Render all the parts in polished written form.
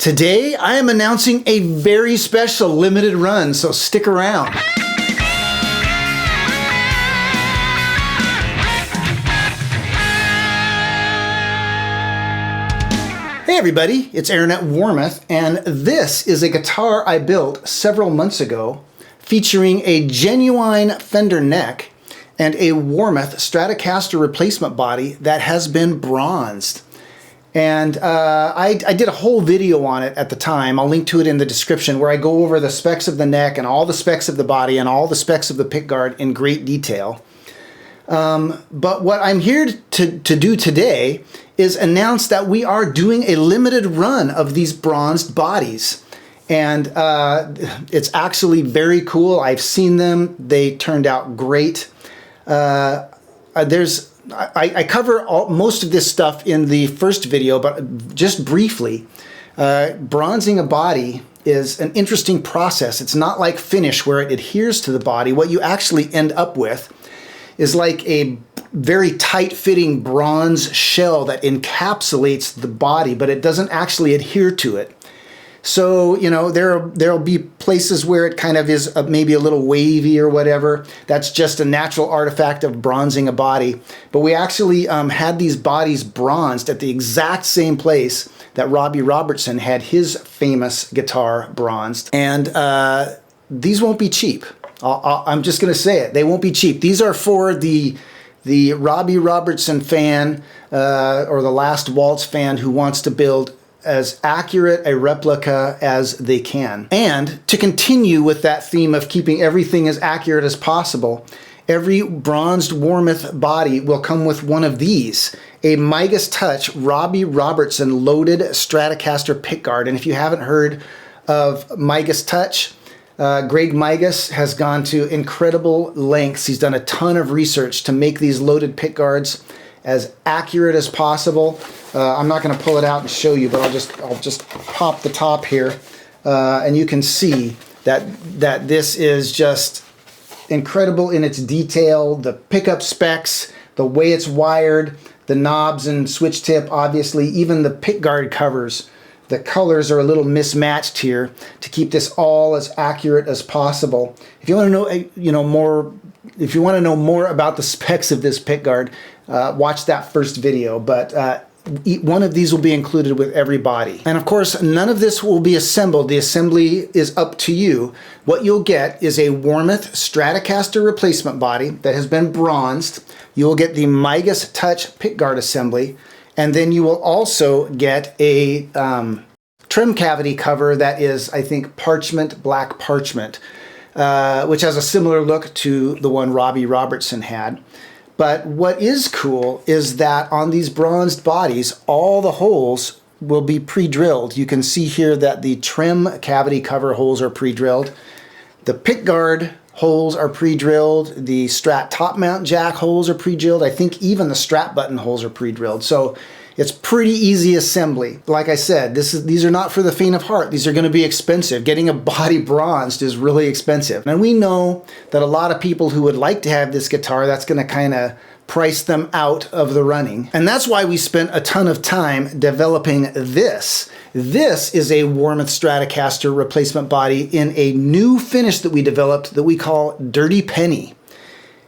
Today I am announcing a very special limited run, so stick around. Hey everybody, it's Aaron at Warmoth, and this is a guitar I built several months ago featuring a genuine Fender neck and a Warmoth Stratocaster replacement body that has been bronzed. And I did a whole video on it at the time. I'll link to it in the description, where I go over the specs of the neck and all the specs of the body and all the specs of the pickguard in great detail. But what I'm here to do today is announce that we are doing a limited run of these bronzed bodies. And it's actually very cool. I've seen them. They turned out great. I cover most of this stuff in the first video, but just briefly, bronzing a body is an interesting process. It's not like finish where it adheres to the body. What you actually end up with is like a very tight-fitting bronze shell that encapsulates the body, but it doesn't actually adhere to it. So, you know, there'll be places where it kind of is maybe a little wavy or whatever. That's just a natural artifact of bronzing a body. But we actually had these bodies bronzed at the exact same place that Robbie Robertson had his famous guitar bronzed. And these won't be cheap. I'm just going to say it. They won't be cheap. These are for the Robbie Robertson fan or the Last Waltz fan who wants to build as accurate a replica as they can. And to continue with that theme of keeping everything as accurate as possible, every bronzed Warmoth body will come with one of these, a Migas Touch Robbie Robertson loaded Stratocaster pickguard. And if you haven't heard of Migas Touch, Greg Migas has gone to incredible lengths. He's done a ton of research to make these loaded pickguards as accurate as possible. I'm not going to pull it out and show you, but I'll just pop the top here, and you can see that this is just incredible in its detail. The pickup specs, the way it's wired, the knobs and switch tip, obviously, even the pickguard covers. The colors are a little mismatched here to keep this all as accurate as possible. If you want to know, if you want to know more about the specs of this pickguard, watch that first video. But one of these will be included with every body. And of course, none of this will be assembled. The assembly is up to you. What you'll get is a Warmoth Stratocaster replacement body that has been bronzed. You will get the Migas Touch pickguard assembly. And then you will also get a trim cavity cover that is, I think, black parchment, which has a similar look to the one Robbie Robertson had. But what is cool is that on these bronzed bodies, all the holes will be pre-drilled. You can see here that the trim cavity cover holes are pre-drilled. The pickguard holes are pre-drilled. The Strat top mount jack holes are pre-drilled. I think even the Strat button holes are pre-drilled. So it's pretty easy assembly. Like I said, these are not for the faint of heart. These are going to be expensive. Getting a body bronzed is really expensive. And we know that a lot of people who would like to have this guitar, that's going to kind of price them out of the running. And that's why we spent a ton of time developing this. This is a Warmoth Stratocaster replacement body in a new finish that we developed that we call Dirty Penny.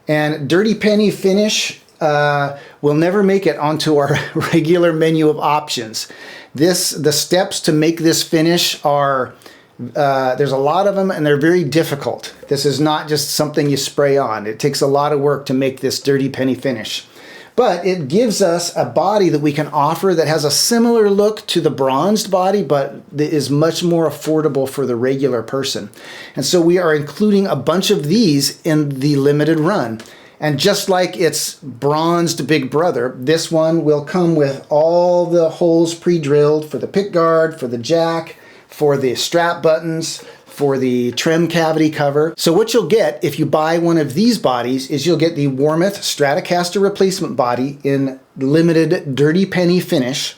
And Dirty Penny finish will never make it onto our regular menu of options. The steps to make this finish are, there's a lot of them and they're very difficult. This is not just something you spray on. It takes a lot of work to make this Dirty Penny finish. But it gives us a body that we can offer that has a similar look to the bronzed body, but is much more affordable for the regular person. And so we are including a bunch of these in the limited run. And just like its bronzed big brother, this one will come with all the holes pre-drilled for the pickguard, for the jack, for the strap buttons, for the trim cavity cover. So what you'll get if you buy one of these bodies is you'll get the Warmoth Stratocaster replacement body in limited Dirty Penny finish.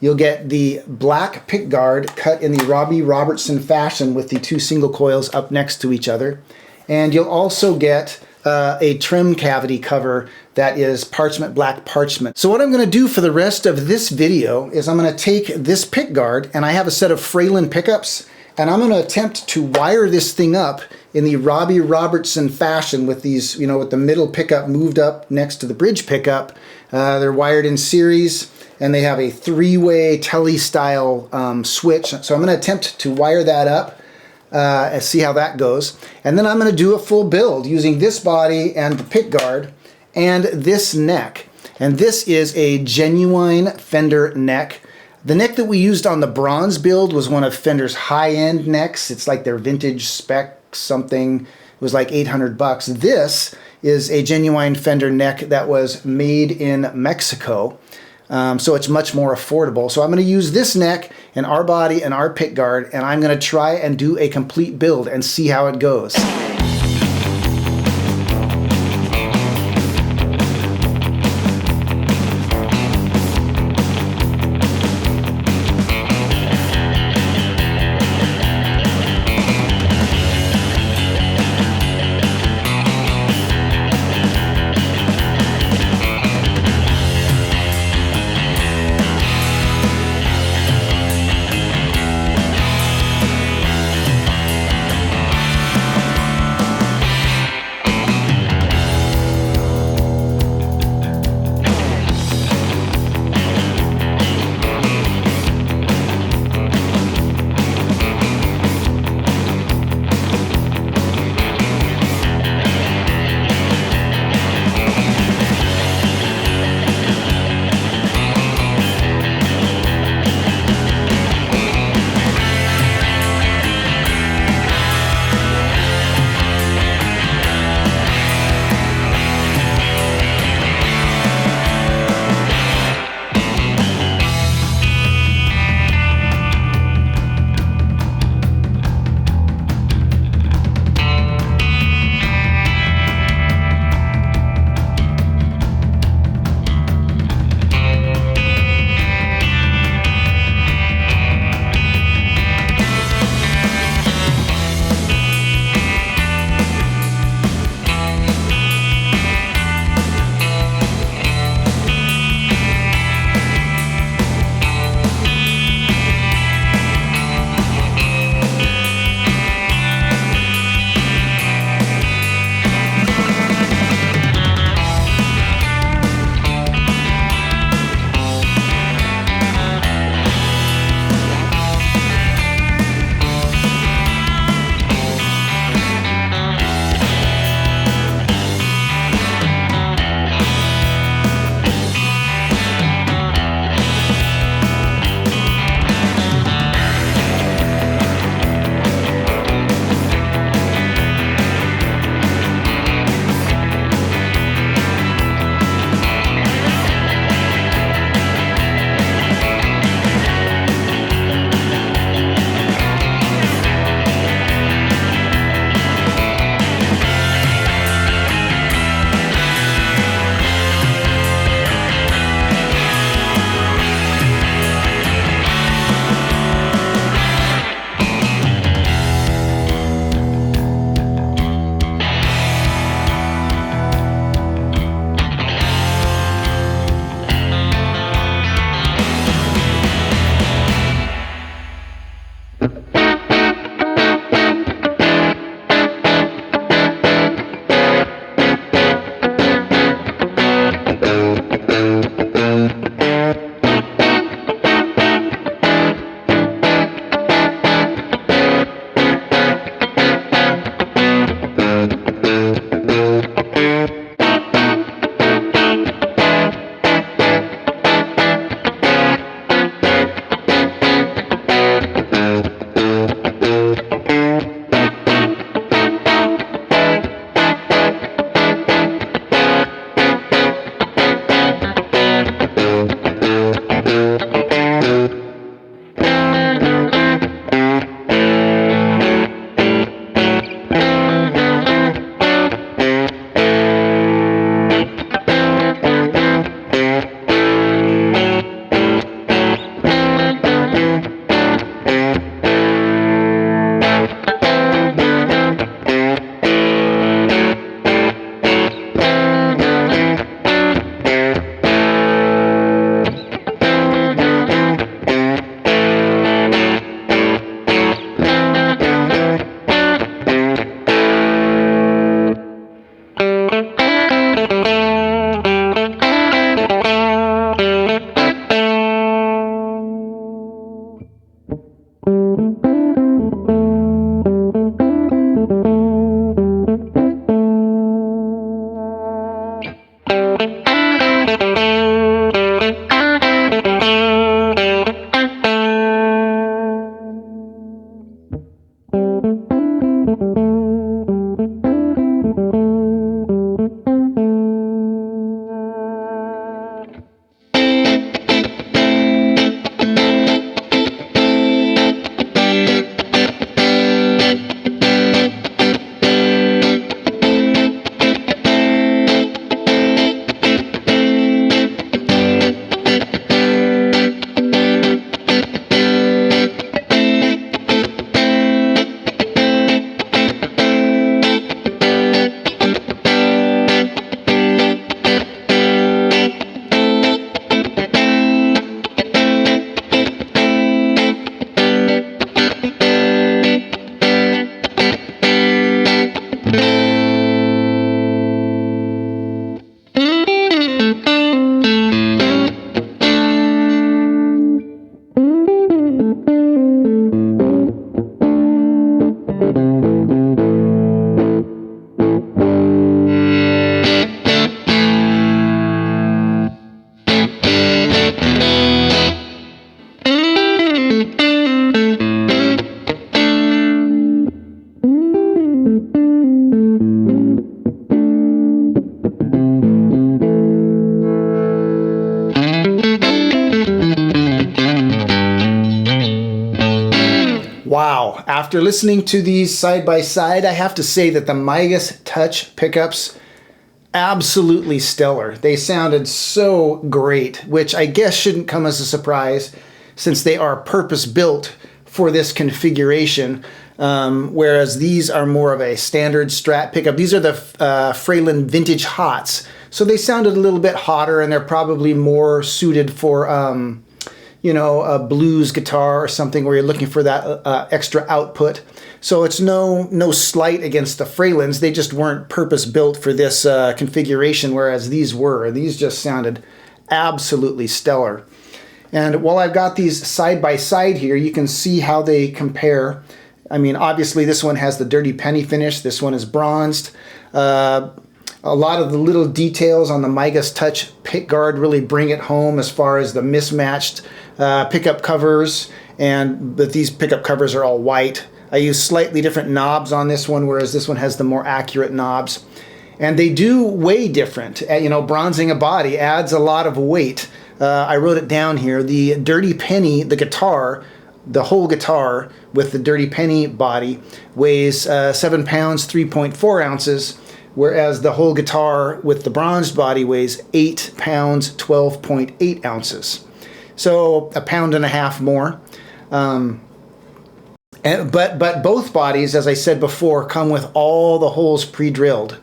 You'll get the black pickguard cut in the Robbie Robertson fashion with the two single coils up next to each other. And you'll also get a trim cavity cover that is parchment, black parchment. So what I'm going to do for the rest of this video is I'm going to take this pick guard, and I have a set of Fralin pickups, and I'm going to attempt to wire this thing up in the Robbie Robertson fashion with these, you know, with the middle pickup moved up next to the bridge pickup. They're wired in series, and they have a three-way tele style switch. So I'm going to attempt to wire that up and see how that goes. And then I'm going to do a full build using this body and the pick guard and this neck. And this is a genuine Fender neck. The neck that we used on the bronze build was one of Fender's high-end necks. It's like their vintage spec something. It was like 800 bucks. This is a genuine Fender neck that was made in Mexico. So it's much more affordable. So I'm going to use this neck and our body and our pick guard, and I'm going to try and do a complete build and see how it goes. Wow, after listening to these side by side, I have to say that the Migas Touch pickups, absolutely stellar. They sounded so great, which I guess shouldn't come as a surprise since they are purpose-built for this configuration, whereas these are more of a standard Strat pickup. These are the Fralin Vintage Hots, so they sounded a little bit hotter, and they're probably more suited for you know, a blues guitar or something where you're looking for that extra output. So it's no slight against the Fralins. They just weren't purpose-built for this configuration, whereas these were. These just sounded absolutely stellar. And while I've got these side by side here, you can see how they compare. I mean, obviously this one has the dirty penny finish. This one is bronzed. A lot of the little details on the Migas Touch pickguard really bring it home as far as the mismatched pickup covers, but these pickup covers are all white. I use slightly different knobs on this one, whereas this one has the more accurate knobs. And they do weigh different. You know, bronzing a body adds a lot of weight. I wrote it down here. The Dirty Penny, the guitar, the whole guitar with the Dirty Penny body weighs 7 pounds, 3.4 ounces, whereas the whole guitar with the bronzed body weighs 8 pounds, 12.8 ounces. So a pound and a half more. But both bodies, as I said before, come with all the holes pre-drilled,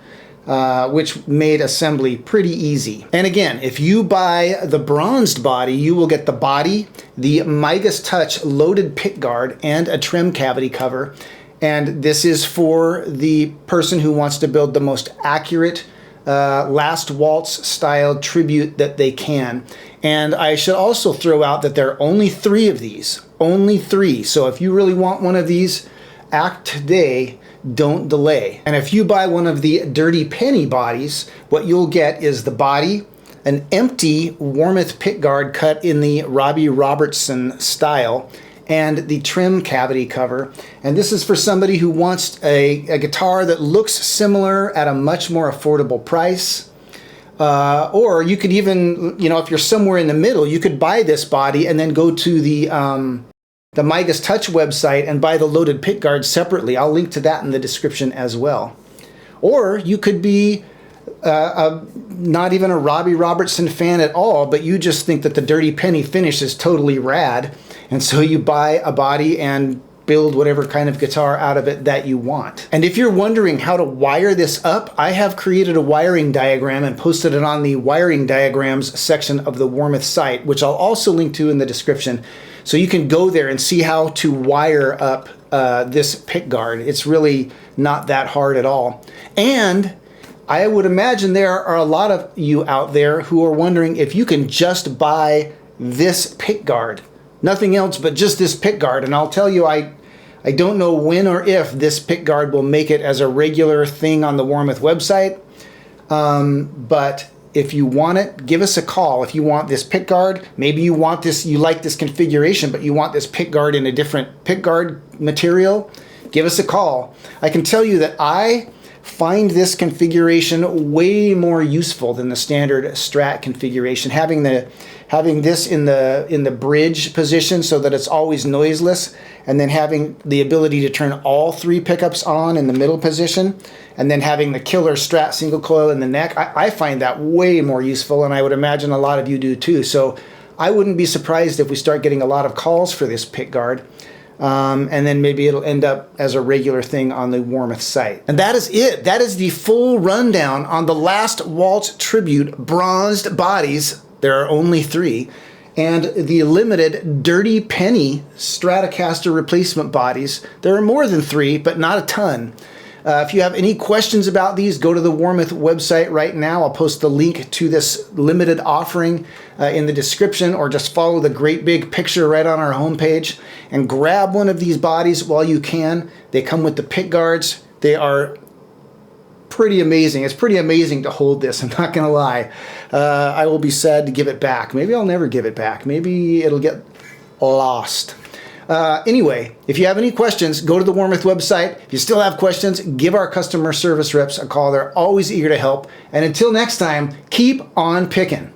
which made assembly pretty easy. And again, if you buy the bronzed body, you will get the body, the Migas Touch loaded pickguard, and a trim cavity cover. And this is for the person who wants to build the most accurate Last Waltz style tribute that they can. And I should also throw out that there are only 3 of these. Only 3. So if you really want one of these, act today, don't delay. And if you buy one of the Dirty Penny bodies, what you'll get is the body, an empty Warmoth pickguard cut in the Robbie Robertson style, and the trim cavity cover. And this is for somebody who wants a guitar that looks similar at a much more affordable price. Or you could even, you know, if you're somewhere in the middle, you could buy this body and then go to the Migas Touch website and buy the loaded pickguard separately. I'll link to that in the description as well. Or you could be not even a Robbie Robertson fan at all, but you just think that the Dirty Penny finish is totally rad, and so you buy a body and build whatever kind of guitar out of it that you want. And if you're wondering how to wire this up, I have created a wiring diagram and posted it on the wiring diagrams section of the Warmoth site, which I'll also link to in the description. So you can go there and see how to wire up this pickguard. It's really not that hard at all. And I would imagine there are a lot of you out there who are wondering if you can just buy this pickguard nothing else but just this pickguard. And I'll tell you, I don't know when or if this pickguard will make it as a regular thing on the Warmoth website, but if you want it, give us a call. If you want this pickguard, maybe you want this, you like this configuration, but you want this pickguard in a different pickguard material, give us a call. I can tell you that I find this configuration way more useful than the standard Strat configuration. Having this in the bridge position so that it's always noiseless, and then having the ability to turn all 3 pickups on in the middle position, and then having the killer Strat single coil in the neck, I find that way more useful, and I would imagine a lot of you do too. So I wouldn't be surprised if we start getting a lot of calls for this pickguard. And then maybe it'll end up as a regular thing on the Warmoth site. And that is it. That is the full rundown on the Last Waltz Tribute bronzed bodies. There are only 3. And the limited Dirty Penny Stratocaster replacement bodies. There are more than 3, but not a ton. If you have any questions about these, go to the Warmoth website right now. I'll post the link to this limited offering in the description, or just follow the great big picture right on our homepage and grab one of these bodies while you can. They come with the pick guards. They are pretty amazing. It's pretty amazing to hold this, I'm not gonna lie. I will be sad to give it back. Maybe I'll never give it back. Maybe it'll get lost. Anyway, if you have any questions, go to the Warmoth website. If you still have questions, give our customer service reps a call. They're always eager to help. And until next time, keep on picking.